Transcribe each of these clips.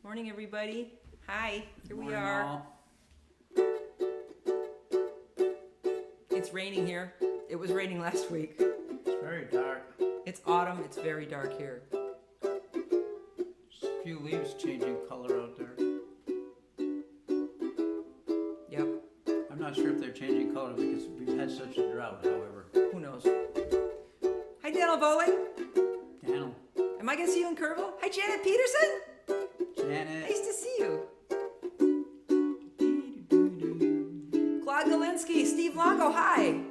Morning, everybody. Hi, here we Morning, are. all. It's raining here. It was raining last week. It's very dark. It's autumn. It's very dark here. Just a few leaves changing color out there. Yep. I'm not sure if they're changing color because we've had such a drought, however. Who knows? Hi, Daniel Bowling. Daniel. Am I going to see you in Kerrville? Hi, Janet Peterson. Janet. Nice to see you. Claude Galinsky. Steve Longo. Hi.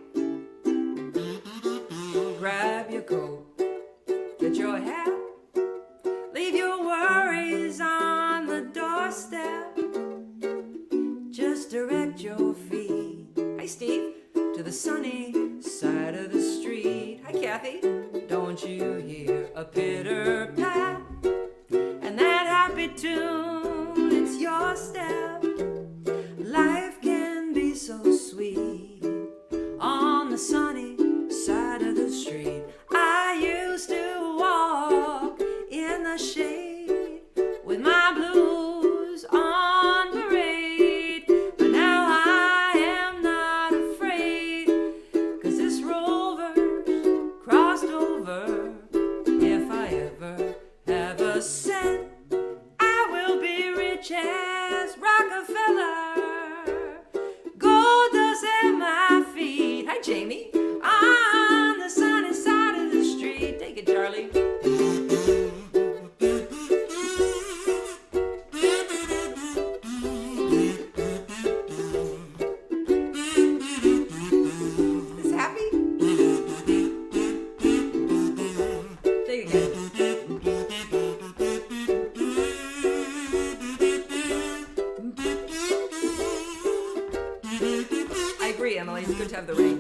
Grab your coat. Get your hat. Leave your worries on the doorstep. Just direct your feet. Hi, Steve. To the sunny side of the street. Hi, Kathy. Don't you hear a pitter pat? And that happy tune, it's your step. Life can be so sweet on the sunny side of the street. I used to walk in the shade with my blues on parade, but now I am not afraid, 'cause this rover's crossed over. If I ever have a cent, I will be rich as Rockefeller. Gold dust at my feet. Hi, Jamie. On the sunny side of the street. Take it, Charlie. Is happy? Take it again. I agree, Emily. It's good to have the rain.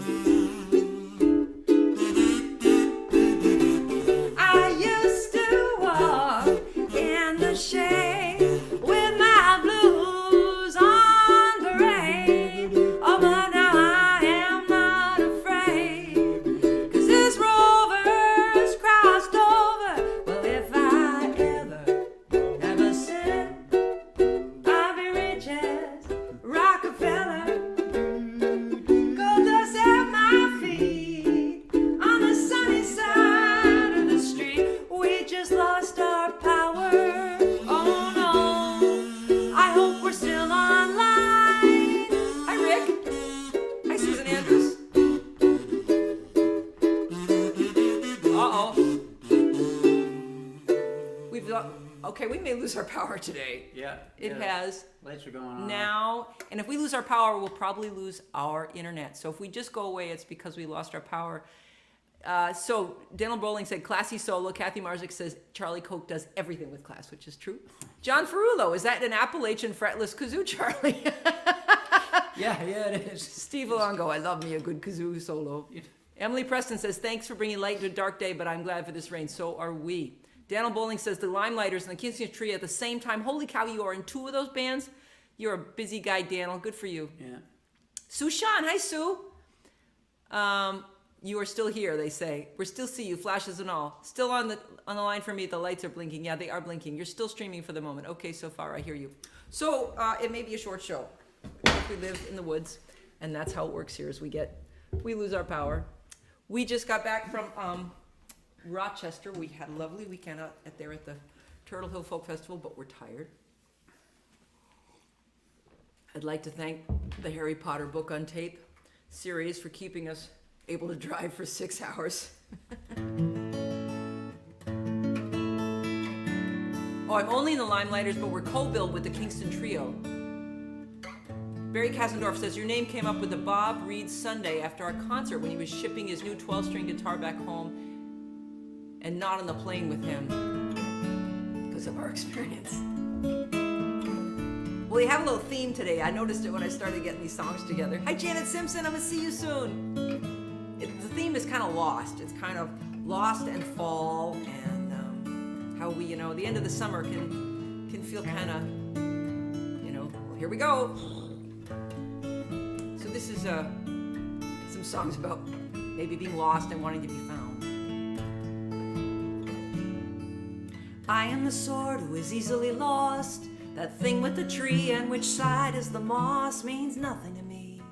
I used to walk in the shade with my blues on parade. Oh, but now I am not afraid, 'cause this rover's crossed over. Well, if I ever have a cent, I'll be rich as Rockefeller. Gold dust at my feet on the sunny side of the street. We just lost our power. Oh no, I hope we're still online. Hi, Rick. Hi, Susan Andrews. Uh-oh. Okay, we may lose our power today. Yeah. It yeah. has. Lights are going on. Now, and if we lose our power, we'll probably lose our internet. So if we just go away, it's because we lost our power. So Daniel Bowling said, classy solo. Kathy Marzik says, Charlie Koch does everything with class, which is true. John Ferrulo, is that an Appalachian fretless kazoo, Charlie? Yeah, it is. Steve Longo, I love me a good kazoo solo. Emily Preston says, thanks for bringing light to a dark day, but I'm glad for this rain. So are we. Daniel Bowling says, the Limelighters and the Kingston Trio at the same time. Holy cow, you are in two of those bands? You're a busy guy, Daniel. Good for you. Yeah. Sue Sean, hi, Sue. You are still here, they say. We still see you, flashes and all. Still on the line for me, the lights are blinking. Yeah, they are blinking. You're still streaming for the moment. Okay, so far, I hear you. So it may be a short show. We live in the woods, and that's how it works here, is we lose our power. We just got back from Rochester. We had a lovely weekend out there at the Turtle Hill Folk Festival, but we're tired. I'd like to thank the Harry Potter book on tape series for keeping us able to drive for 6 hours. Oh, I'm only in the Limelighters, but we're co-billed with the Kingston Trio. Barry Kassendorf says, your name came up with the Bob Reed Sunday after our concert when he was shipping his new 12-string guitar back home and not on the plane with him because of our experience. Well, we have a little theme today. I noticed it when I started getting these songs together. Hi, Janet Simpson. I'm going to see you soon. The theme is kind of lost. It's kind of lost and fall, and how we, the end of the summer can feel kind of, well, here we go. So this is some songs about maybe being lost and wanting to be found. I am the sword who is easily lost. That thing with the tree and which side is the moss means nothing to me.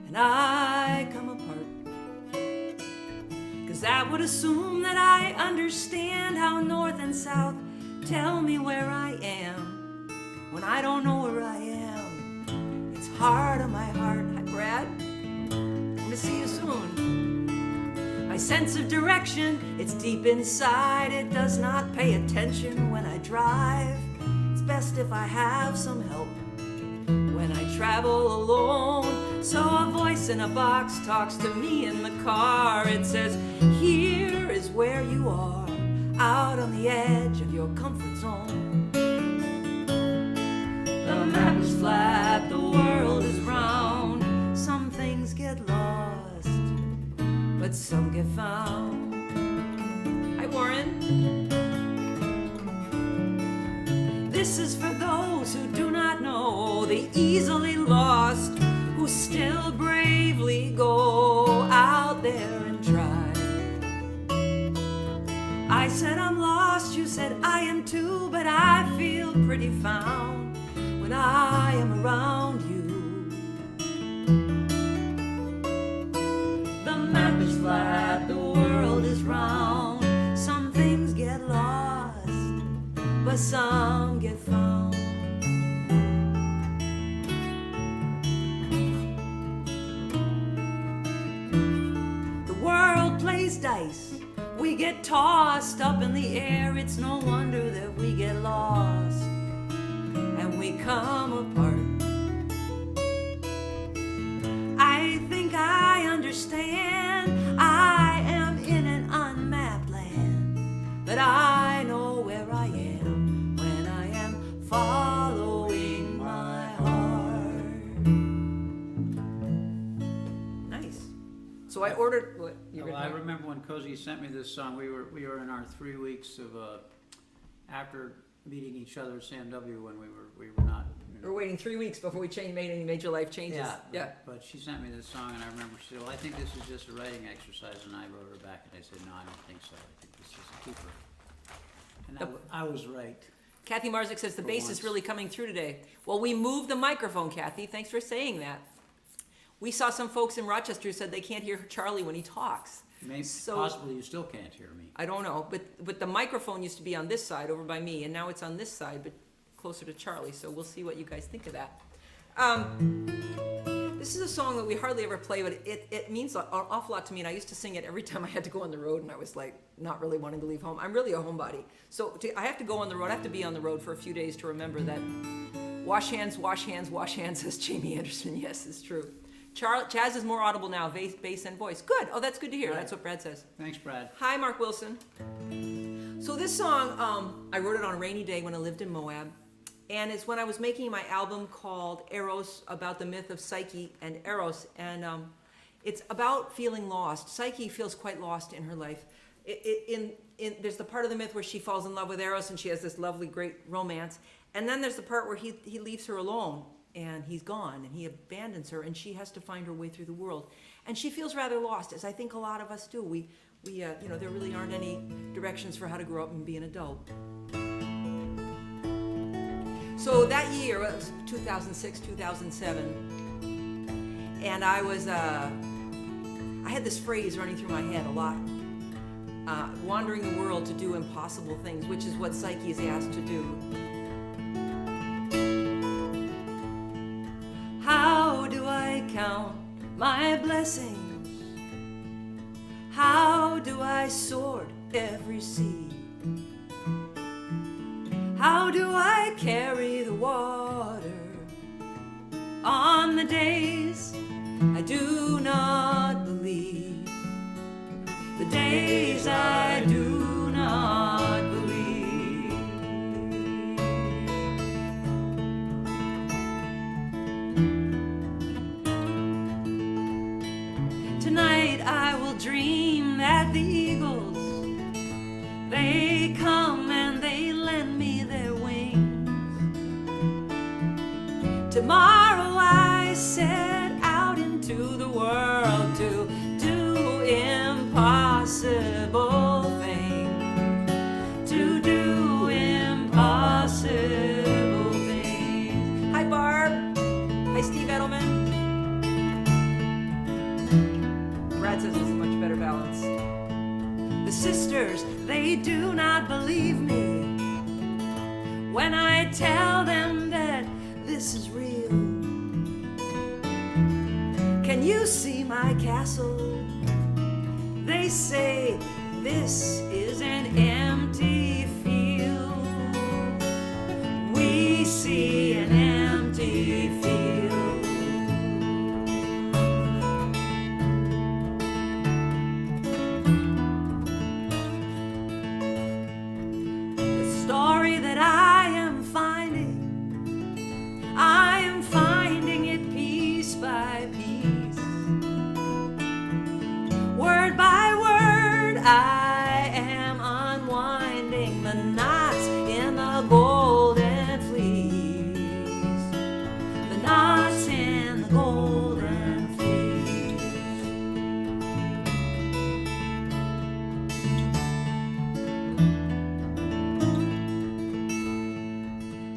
And I come apart, 'cause that would assume that I understand how north and south tell me where I am when I don't know where I am. It's hard on my heart. Hi, Brad. I'm gonna see you soon. My sense of direction, it's deep inside. It does not pay attention when I drive. It's best if I have some help when I travel alone. So a voice in a box talks to me in the car. It says, here is where you are, out on the edge of your comfort zone. The map is flat, the world is round. Some things get lost, but some get found. Hi, Warren. This is for those who do not know, the easily lost, who still bravely go out there and try. I said I'm lost, you said I am too, but I feel pretty found when I am around you. The map is flat, the world is round. Some things get lost, but some get found. The world plays dice. We get tossed up in the air. It's no wonder that we get lost and we come apart. I think I understand. I am in an unmapped land, but I know where I am when I am following my heart. Nice. So I ordered what? I remember when Cozy sent me this song. We were in our 3 weeks of after meeting each other at Sam W. when we were not. We're waiting 3 weeks before we made any major life changes. Yeah. But she sent me this song, and I remember she said, "Well, I think this is just a writing exercise," and I wrote her back, and I said, "No, I don't think so. I think this is a keeper." And I was right. Kathy Marzik says the For bass once. is really coming through today. Well, we moved the microphone, Kathy. Thanks for saying that. We saw some folks in Rochester who said they can't hear Charlie when he talks. Maybe, So- possibly you still can't hear me. I don't know, but the microphone used to be on this side over by me, and now it's on this side, but closer to Charlie. So we'll see what you guys think of that. This is a song that we hardly ever play, but it means an awful lot to me, and I used to sing it every time I had to go on the road, and I was like not really wanting to leave home. I'm really a homebody, so I have to go on the road. I have to be on the road for a few days to remember that. Wash hands, wash hands, wash hands, says Jamie Anderson. Yes, it's true. Chaz is more audible now, bass and voice. Good. Oh, that's good to hear. Right. That's what Brad says. Thanks, Brad. Hi, Mark Wilson. So this song, I wrote it on a rainy day when I lived in Moab. And it's when I was making my album called Eros, about the myth of Psyche and Eros. And it's about feeling lost. Psyche feels quite lost in her life. There's the part of the myth where she falls in love with Eros and she has this lovely, great romance. And then there's the part where he leaves her alone. And he's gone, and he abandons her, and she has to find her way through the world. And she feels rather lost, as I think a lot of us do. We there really aren't any directions for how to grow up and be an adult. So that year, it was 2006, 2007, and I had this phrase running through my head a lot. Wandering the world to do impossible things, which is what Psyche is asked to do. How do I count my blessings? How do I sort every seed? How do I carry the water on the days I do not believe? The days I do not believe. Tonight I will dream that the eagles, they come and they lend me their wings. Tomorrow I set out into the world to do impossible things. when I tell them that this is real. Can you see my castle? They say this is an empty field. We see an empty field. The story that I am finding it piece by piece. Word by word, I am unwinding the knots in the golden fleece. The knots in the golden fleece.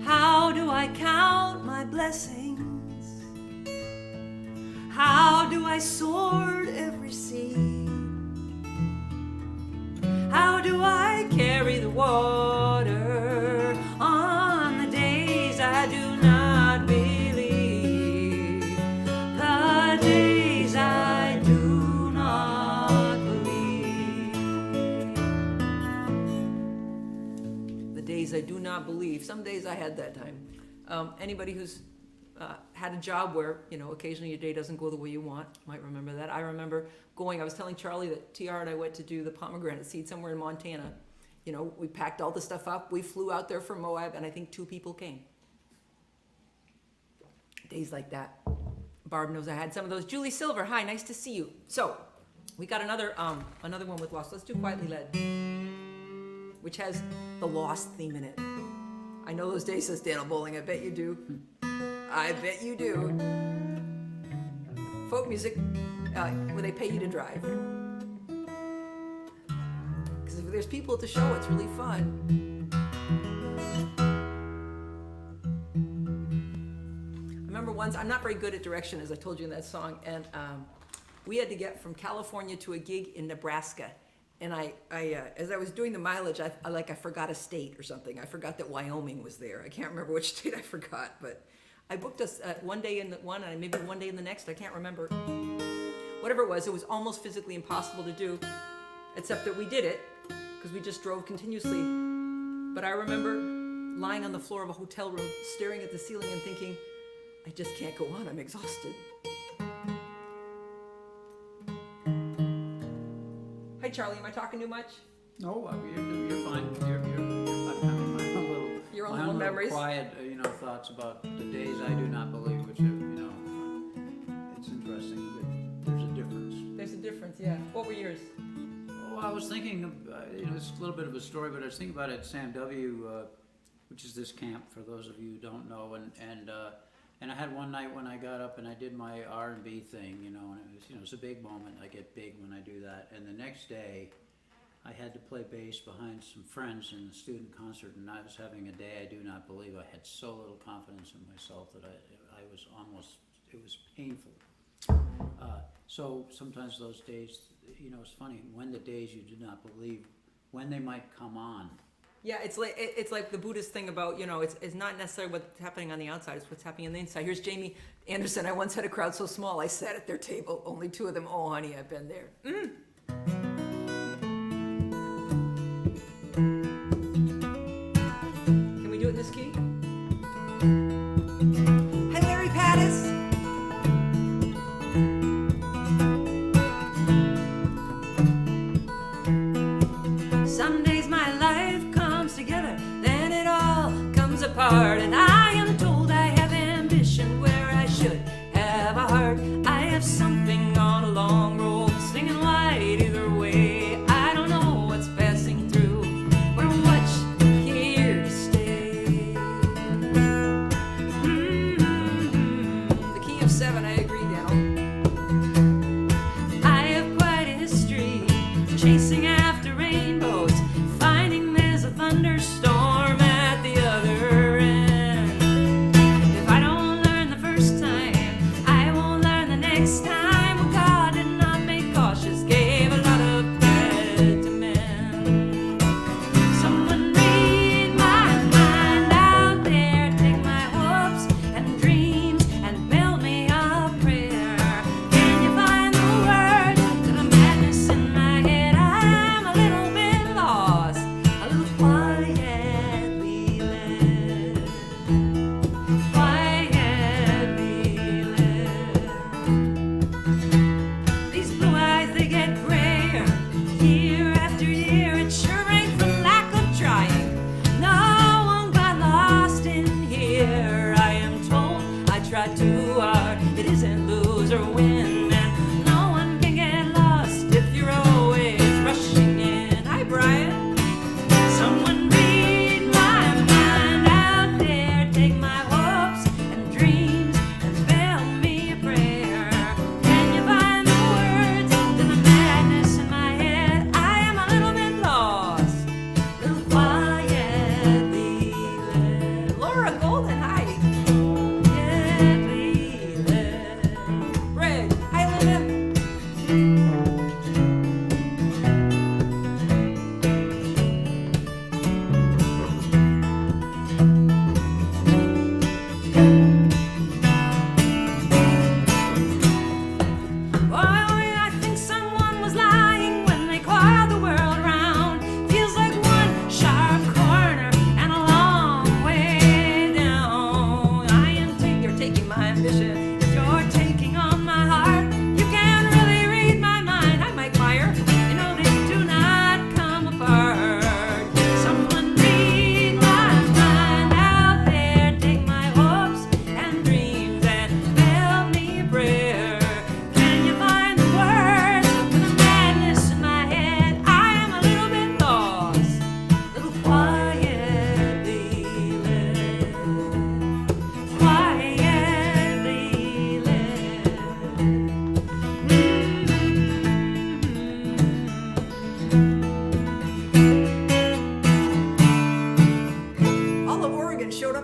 How do I count my blessings? How do I sort every seed? How do I carry the water on the days I do not believe? The days I do not believe. The days I do not believe. Some days I had that time. Anybody who's had a job where, occasionally your day doesn't go the way you want might remember that. I remember I was telling Charlie that TR and I went to do the pomegranate seed somewhere in Montana. We packed all the stuff up, we flew out there from Moab, and I think 2 people came. Days like that. Barb knows I had some of those. Julie Silver, hi, nice to see you. So, we got another one with Lost. Let's do Quietly Led, which has the Lost theme in it. I know those days, says Daniel Bowling, I bet you do. I bet you do. Folk music, where they pay you to drive. Because if there's people at the show, it's really fun. I remember once, I'm not very good at direction, as I told you in that song, and we had to get from California to a gig in Nebraska. And I as I was doing the mileage, I forgot a state or something. I forgot that Wyoming was there. I can't remember which state I forgot, but I booked us one day in the one and maybe one day in the next. I can't remember. Whatever it was almost physically impossible to do, except that we did it because we just drove continuously. But I remember lying on the floor of a hotel room, staring at the ceiling and thinking, I just can't go on. I'm exhausted. Hi, Charlie. Am I talking too much? No, you're fine. You're having my own little, Your own my little own memories. quiet, thoughts about the days I do not believe, which it's interesting. There's a difference. There's a difference, yeah. What were yours? Oh, I was thinking of, it's a little bit of a story, but I was thinking about it at Sam W., which is this camp, for those of you who don't know, and I had one night when I got up and I did my R&B thing, and it was a big moment. I get big when I do that. And the next day, I had to play bass behind some friends in the student concert, and I was having a day I do not believe. I had so little confidence in myself that I was almost, it was painful. So sometimes those days, it's funny, when the days you do not believe, when they might come on. Yeah, it's like the Buddhist thing about, it's not necessarily what's happening on the outside, it's what's happening on the inside. Here's Jamie Anderson. I once had a crowd so small, I sat at their table, only 2 of them. Oh, honey, I've been there. Can we do it in this key? Hi, Larry Pattis. Some days my life comes together, then it all comes apart, and I am told I have ambition where I should have a heart. I have something on a long rope, singing wide either way. I don't know what's passing through, but I'm much here to stay. The key of 7, I agree, Daniel. I have quite a history chasing after rainbows, finding there's a thunderstorm at the other end.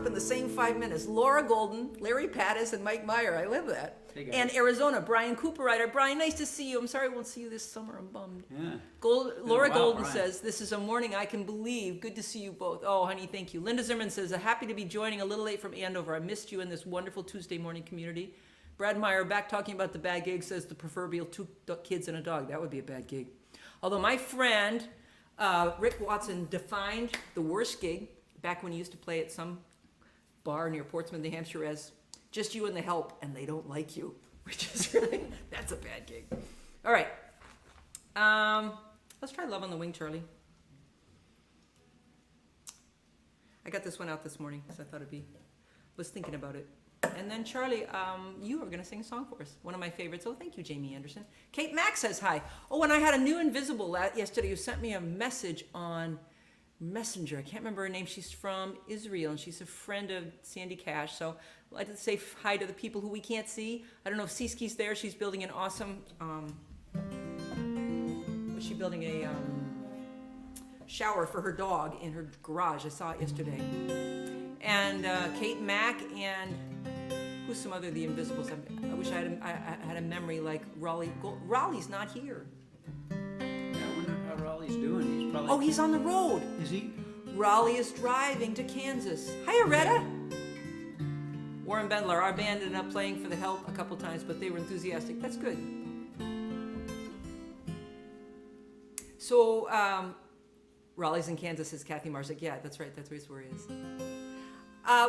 up in the same 5 minutes. Laura Golden, Larry Pattis, and Mike Meyer. I love that. Hey, guys. And Arizona, Brian Cooper writer. Brian, nice to see you. I'm sorry I won't see you this summer. I'm bummed. Yeah. Laura Golden Brian. says, this is a morning I can believe. Good to see you both. Oh, honey, thank you. Linda Zimmerman says, happy to be joining a little late from Andover. I missed you in this wonderful Tuesday morning community. Brad Meyer, back talking about the bad gig, says the proverbial 2 kids and a dog. That would be a bad gig. Although my friend, Rick Watson, defined the worst gig back when he used to play at some bar near Portsmouth, New Hampshire, as just you and the help, and they don't like you. Which is really, that's a bad gig. All right. Let's try Love on the Wing, Charlie. I got this one out this morning, so I thought was thinking about it. And then Charlie, you are going to sing a song for us. One of my favorites. Oh, thank you, Jamie Anderson. Kate Mack says hi. Oh, and I had a new invisible yesterday who sent me a message on Messenger. I can't remember her name. She's from Israel, and she's a friend of Sandy Cash. So I'd like to say hi to the people who we can't see. I don't know if Siski's there. She's building an awesome, was she building a shower for her dog in her garage? I saw it yesterday. And Kate Mack and who's some other of the Invisibles? I wish I had a memory like Raleigh. Raleigh's not here. I wonder how Raleigh's doing. He's probably. Oh, he's on the road. Is he? Raleigh is driving to Kansas. Hi, Aretta. Warren Bendler, our band ended up playing for the Help a couple times, but they were enthusiastic. That's good. So, Raleigh's in Kansas, says Kathy Marzik. Yeah, that's right. That's where he is.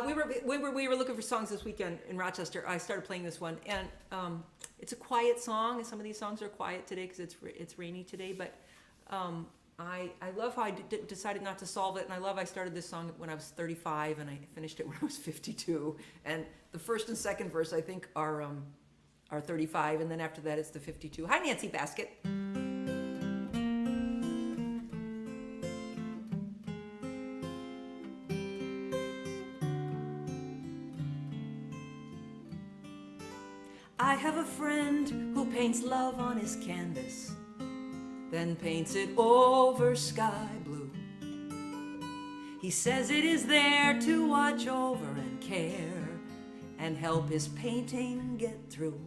We were looking for songs this weekend in Rochester. I started playing this one, and it's a quiet song. And some of these songs are quiet today because it's rainy today. But I love how I decided not to solve it, and I started this song when I was 35, and I finished it when I was 52. And the first and second verse I think are 35, and then after that it's the 52. Hi, Nancy Basket. I have a friend who paints love on his canvas, then paints it over sky blue. He says it is there to watch over and care and help his painting get through.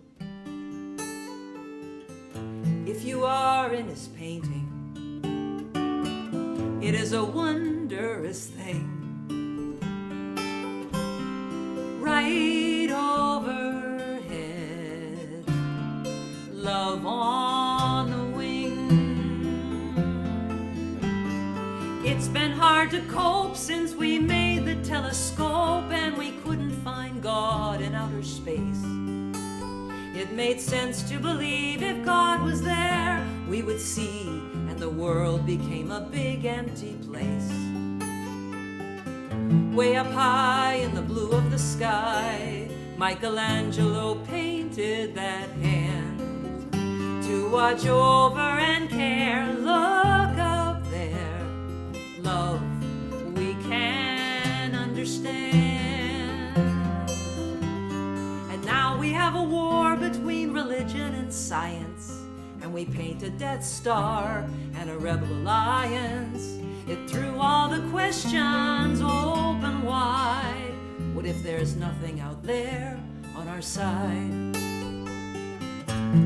If you are in his painting, it is a wondrous thing. Right overhead, love on the wing. It's been hard to cope since we made the telescope and we couldn't find God in outer space. It made sense to believe if God was there, we would see, and the world became a big empty place. Way up high in the blue of the sky, Michelangelo painted that hand to watch over and care. Look up there, love we can understand. And now we have a war between religion and science, and we paint a Death Star and a rebel alliance. It threw all the questions open wide. What if there's nothing out there on our side?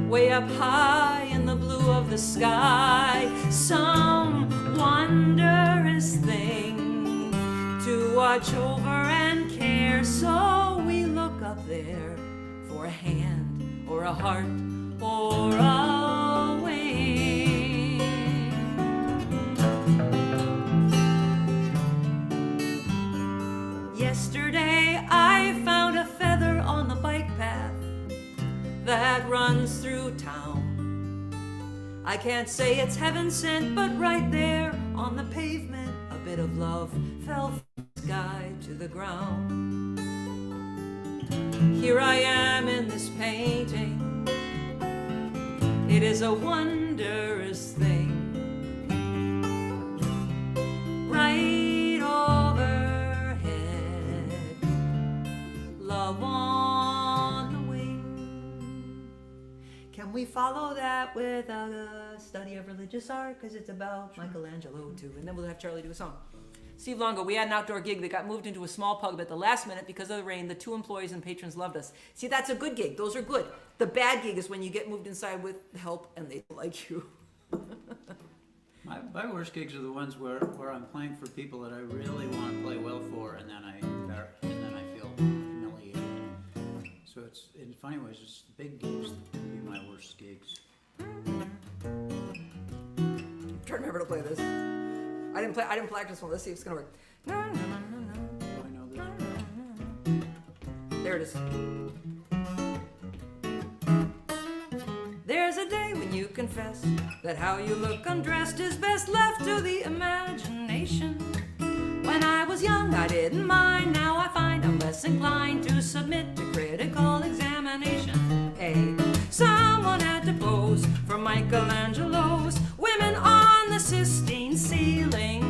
Way up high in the blue of the sky, some wondrous thing to watch over and care. So we look up there for a hand or a heart or a wing. Yesterday I found a feather on the bike path that runs through town. I can't say it's heaven sent, but right there on the pavement, a bit of love fell from the sky to the ground. Here I am in this painting. It is a wondrous thing. Right overhead, love on the wing. Can we follow that with a study of religious art? Because it's about Michelangelo too. And then we'll have Charlie do a song. Steve Longo, we had an outdoor gig that got moved into a small pub at the last minute because of the rain. The 2 employees and patrons loved us. See, that's a good gig. Those are good. The bad gig is when you get moved inside with help and they don't like you. My worst gigs are the ones where I'm playing for people that I really want to play well for, and then I feel humiliated. So it's in funny ways, it's the big gigs that can be my worst gigs. I'm trying to remember to play this. I didn't practice one. Let's see if it's gonna work. No, no, no, no, no. Oh, I know this. There it is. There's a day when you confess that how you look undressed is best left to the imagination. When I was young, I didn't mind. Now I find I'm less inclined to submit to critical examination. Hey, someone had to pose for Michelangelo's women on the Sistine ceiling.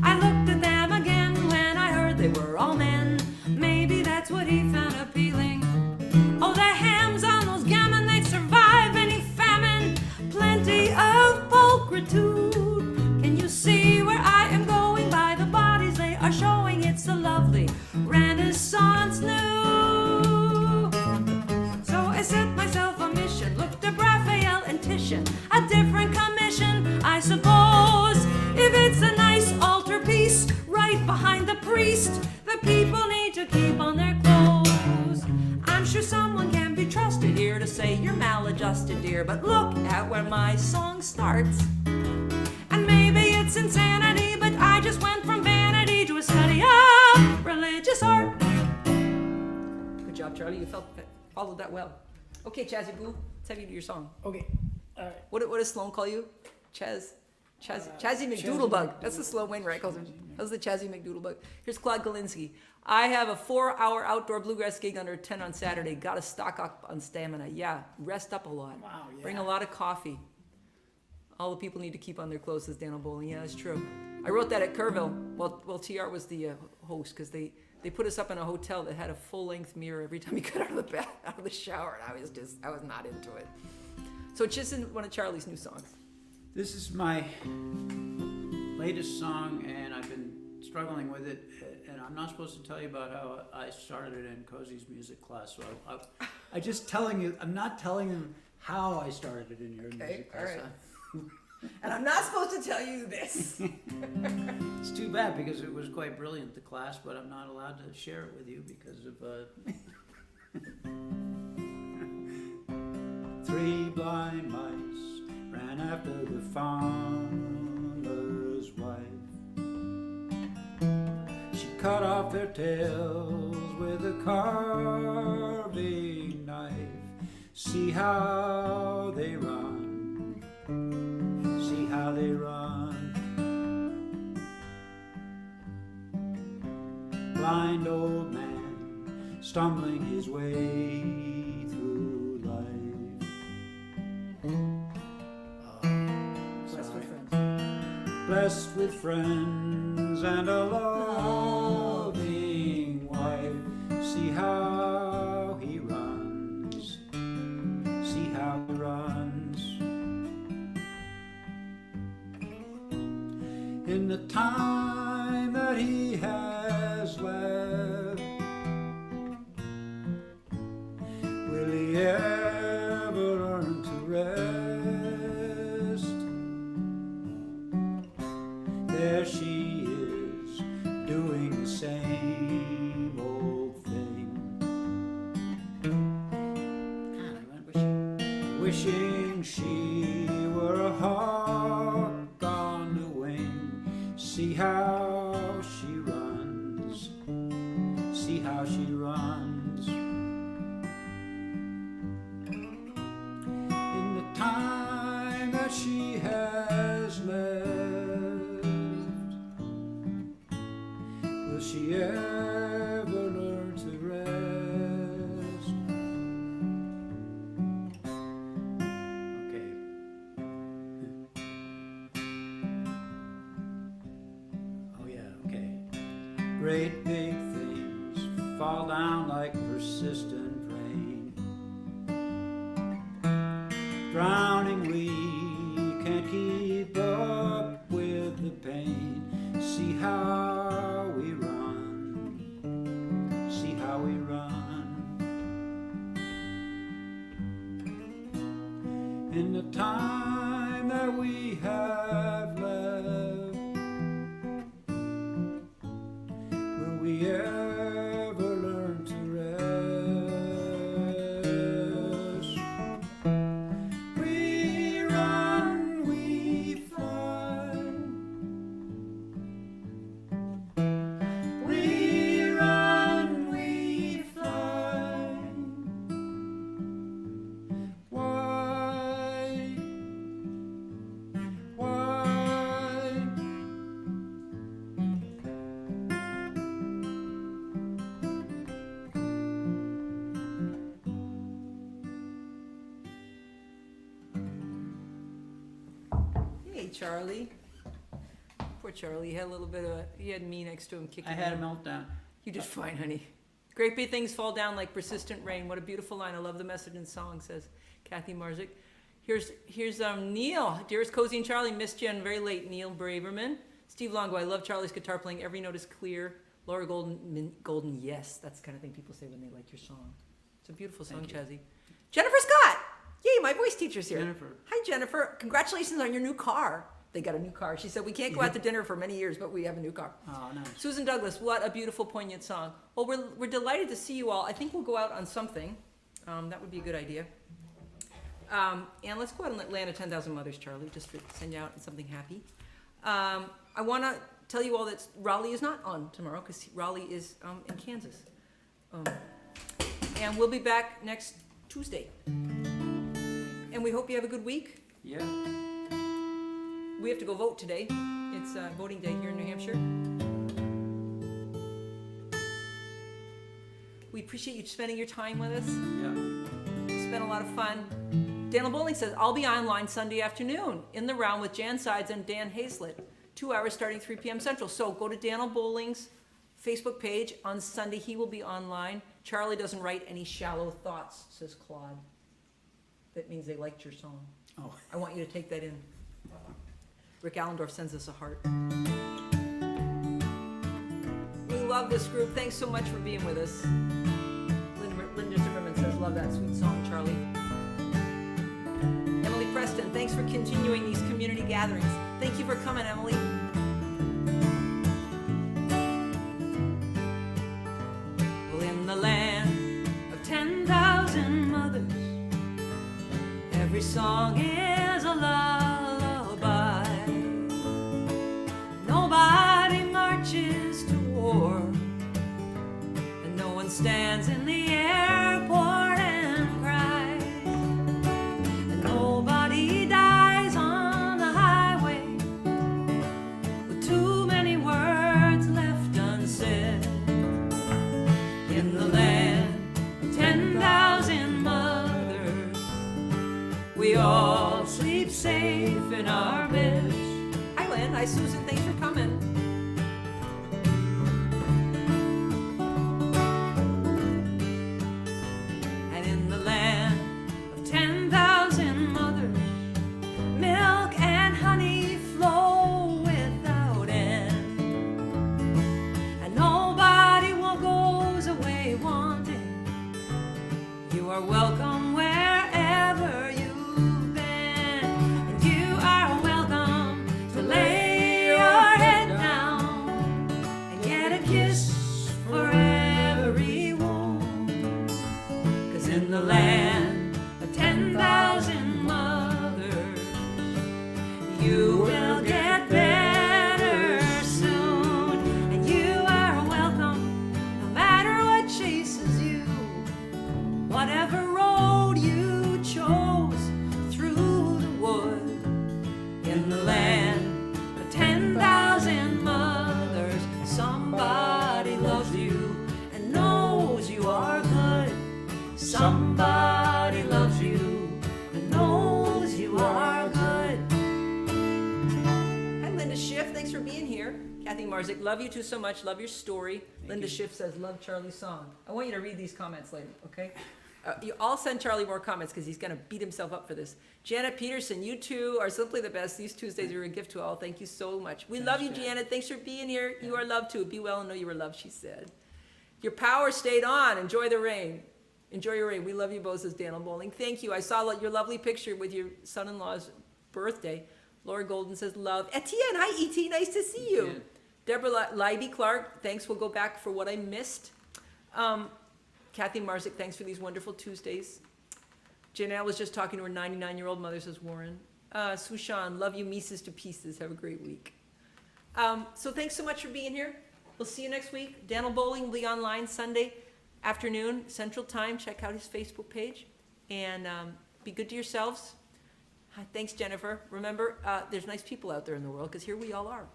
I looked at them again when I heard they were all men. Maybe that's what he found appealing. Oh, the hams on those gammon, they'd survive any famine. Plenty of pulchritude. Can you see where I am going by the bodies they are showing? It's a lovely Renaissance new. So I set myself a mission, looked up Raphael and Titian, a different commission, I suppose. If it's a nice altarpiece right behind the priest, the people need to keep on their clothes. I'm sure someone can be trusted here to say you're maladjusted, dear, but look at where my song starts. And maybe it's insanity, but I just went from vanity to a study of religious art. Good job, Charlie. You followed that well. Okay, Chazzy Boo, let's have you do your song. Okay, all right. What does Sloan call you? Chazzy McDoodlebug. That's what Sloan Wainwright calls him. That was the Chazzy McDoodlebug. Here's Claude Galinsky. I have a 4-hour outdoor bluegrass gig under 10 on Saturday. Got to stock up on stamina. Yeah, rest up a lot. Wow, yeah. Bring a lot of coffee. All the people need to keep on their clothes, says Dan Bowling. Yeah, that's true. I wrote that at Kerrville. Well, TR was the host because they put us up in a hotel that had a full-length mirror every time you got out of the shower, and I was not into it. So it's just in one of Charlie's new songs. This is my latest song, and I've been struggling with it, and I'm not supposed to tell you about how I started it in Cozy's music class, so I'm just telling you, I'm not telling them how I started it in your music class. All right. And I'm not supposed to tell you this. It's too bad because it was quite brilliant, the class, but I'm not allowed to share it with you because of... 3 blind mice ran after the farmer's wife. She cut off their tails with a carving knife. See how they run, see how they run. Blind old man stumbling his way through life. Blessed with friends and a loving wife. See how he runs, see how he runs. In the time that he has left, will he ever learn to rest? There she is, doing the same old thing. Wishing she were a hawk on the wing. See how she runs, see how she runs. In the time that she has left, will she ever learn to rest? Okay. Oh yeah, okay. Great big things fall down like persistent rain. Drowning we can't keep up with the pain. See how we ever learn to rest. We run, we fly. We run, we fly. Why? Why? Hey, Charlie. Poor Charlie. He had a little bit of he had me next to him kicking. I had a him. meltdown. You did fine, honey. Great big things fall down like persistent rain. What a beautiful line. I love the message in song, says Kathy Marzik. Here's Neil. Dearest Cozy and Charlie, missed you and very late. Neil Braverman. Steve Longo, I love Charlie's guitar playing. Every note is clear. Laura Golden, yes. That's the kind of thing people say when they like your song. It's a beautiful song, Thank you. Chazzy. Jennifer Scott. Yay, my voice teacher's here. Jennifer. Hi, Jennifer. Congratulations on your new car. They got a new car. She said, we can't go out to dinner for many years, but we have a new car. Oh, nice. Susan Douglas, what a beautiful, poignant song. Well, we're delighted to see you all. I think we'll go out on something. That would be a good idea. And let's go out and let land 10,000 Mothers, Charlie, just to send you out on something happy. I want to tell you all that Raleigh is not on tomorrow because Raleigh is in Kansas. And we'll be back next Tuesday. And we hope you have a good week. Yeah. We have to go vote today. It's voting day here in New Hampshire. We appreciate you spending your time with us. Yeah. It's been a lot of fun. Daniel Bowling says, I'll be online Sunday afternoon in the round with Jan Sides and Dan Hazlett. 2 hours starting 3 p.m. Central. So go to Daniel Bowling's Facebook page. On Sunday, he will be online. Charlie doesn't write any shallow thoughts, says Claude. That means they liked your song. Oh. I want you to take that in. Rick Allendorf sends us a heart. We love this group. Thanks so much for being with us. Linda Zimmerman says, love that sweet song, Charlie. Emily Preston, thanks for continuing these community gatherings. Thank you for coming, Emily. Well, in the land of 10,000 mothers, every song is a lullaby. Nobody marches to war, and no one stands in the airport and cries, and nobody dies on the highway with too many words left unsaid. In the land of 10,000 mothers, we all sleep safe in our beds. Hi, Lynn. Hi, Susan. Thanks for coming. And in the land of 10,000 mothers, milk and honey flow without end. And nobody goes away wanting. You are welcome wherever you've been. And you are welcome to lay your head down and get a kiss for every wound. 'Cause in the land of 10,000 mothers, you will get better soon. And you are welcome no matter what chases you, whatever road you chose through the wood. In the land of 10,000 mothers, somebody loves you and knows you are good. Somebody loves you and knows you are good. Hi, Linda Schiff. Thanks for being here. Kathy Marzik, love you too so much. Love your story. Linda Schiff says, love Charlie's song. I want you to read these comments later, okay? I'll send Charlie more comments because he's going to beat himself up for this. Janet Peterson, you two are simply the best. These Tuesdays are a gift to all. Thank you so much. We love you, Janet. Thanks for being here. You are loved too. Be well and know you were loved, she said. Your power stayed on. Enjoy the rain. Enjoy your rain. We love you both, says Daniel Bowling. Thank you. I saw your lovely picture with your son-in-law's birthday. Laura Golden says, love. Etienne, hi, E.T., nice to see you. Deborah Leiby Clark, thanks. We'll go back for what I missed. Kathy Marzick, thanks for these wonderful Tuesdays. Janelle was just talking to her 99-year-old mother, says Warren. Sushan, love you, Mises to pieces. Have a great week. So thanks so much for being here. We'll see you next week. Daniel Bowling will be online Sunday afternoon, Central Time. Check out his Facebook page. And be good to yourselves. Hi, thanks, Jennifer. Remember, there's nice people out there in the world, because here we all are.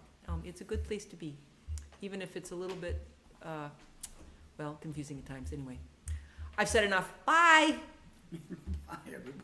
It's a good place to be, even if it's a little bit, confusing at times. Anyway, I've said enough. Bye. Bye, everybody.